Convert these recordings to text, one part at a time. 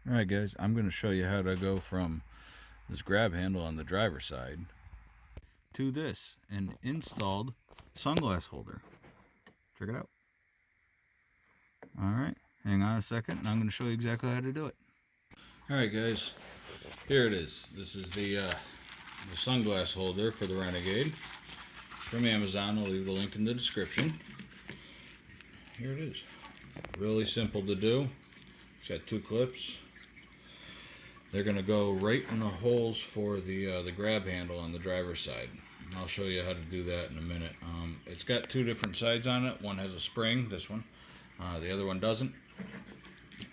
Alright guys, I'm going to show you how to go from this grab handle on the driver's side to this, an installed sunglass holder. Check it out. Alright, hang on a second and I'm going to show you exactly how to do it. Alright guys, here it is. This is the sunglass holder for the Renegade from Amazon. I'll leave the link in the description. Here it is. Really simple to do. It's got two clips. They're going to go right in the holes for the grab handle on the driver's side. And I'll show you how to do that in a minute. It's got two different sides on it. One has a spring, this one. The other one doesn't.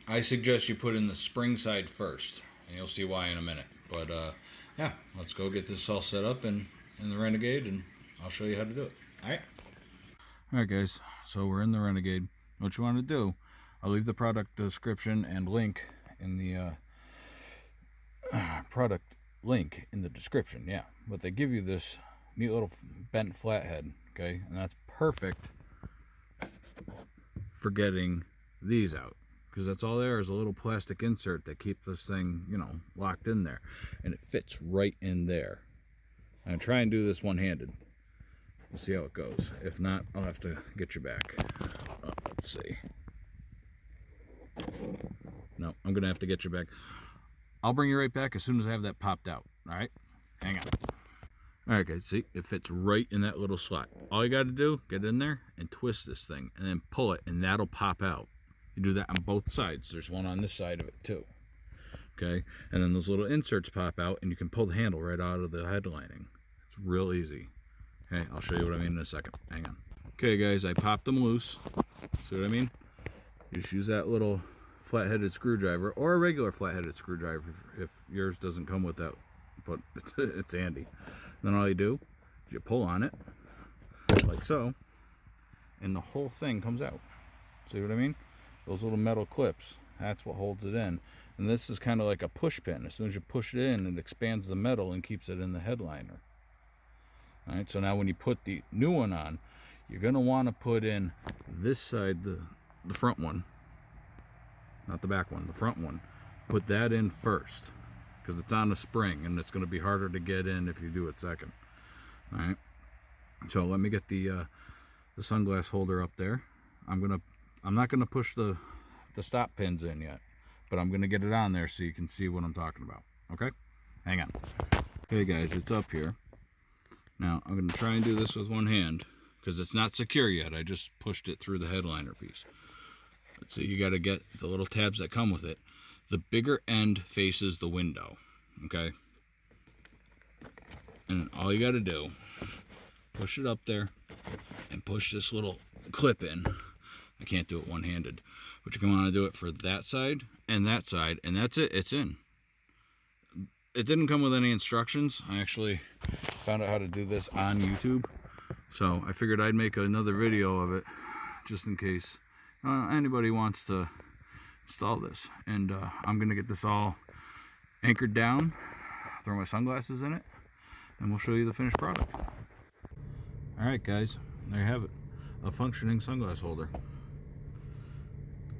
I suggest you put in the spring side first, and you'll see why in a minute. But yeah, let's go get this all set up in the Renegade, and I'll show you how to do it. Alright? Alright guys, so we're in the Renegade. What you want to do, I'll leave the product description and link in the product link in the description, yeah. But they give you this neat little bent flathead, okay, and that's perfect for getting these out, because that's all there is, a little plastic insert that keeps this thing, you know, locked in there, and it fits right in there. I'm gonna try and do this one-handed. We'll see how it goes. If not, I'll have to get you back. Let's see. No, I'm gonna have to get you back. I'll bring you right back as soon as I have that popped out. Alright? Hang on. Alright guys, see? It fits right in that little slot. All you gotta do, get in there and twist this thing and then pull it, and that'll pop out. You do that on both sides. There's one on this side of it too. Okay? And then those little inserts pop out and you can pull the handle right out of the headlining. It's real easy. Okay, I'll show you what I mean in a second. Hang on. Okay guys, I popped them loose. See what I mean? You just use that little flat-headed screwdriver, or a regular flat-headed screwdriver if yours doesn't come with that, but it's handy. Then all you do is you pull on it like so, and the whole thing comes out. See what I mean? Those little metal clips, that's what holds it in. And this is kind of like a push pin. As soon as you push it in, it expands the metal and keeps it in the headliner. All right, so now when you put the new one on, you're going to want to put in this side, the front one, not the back one, the front one. Put that in first, because it's on a spring and it's going to be harder to get in if you do it second. All right, so let me get the sunglass holder up there. I'm not gonna push the stop pins in yet, but I'm gonna get it on there so you can see what I'm talking about. Okay, hang on. Okay guys, it's up here. Now I'm gonna try and do this with one hand because it's not secure yet. I just pushed it through the headliner piece. Let's see, you got to get the little tabs that come with it. The bigger end faces the window, okay? And all you got to do, push it up there and push this little clip in. I can't do it one-handed, but you can want to do it for that side, and that's it, it's in. It didn't come with any instructions. I actually found out how to do this on YouTube, so I figured I'd make another video of it just in case anybody wants to install this. And I'm gonna get this all anchored down, throw my sunglasses in it, and we'll show you the finished product. Alright guys, there you have it, a functioning sunglass holder.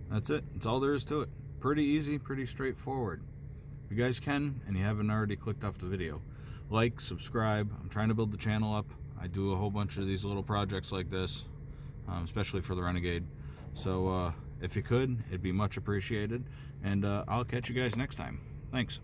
That's it, that's all there is to it. Pretty easy, pretty straightforward. If you guys can, and you haven't already clicked off the video, like, subscribe. I'm trying to build the channel up. I do a whole bunch of these little projects like this, especially for the Renegade. So if you could, it'd be much appreciated, and I'll catch you guys next time. Thanks.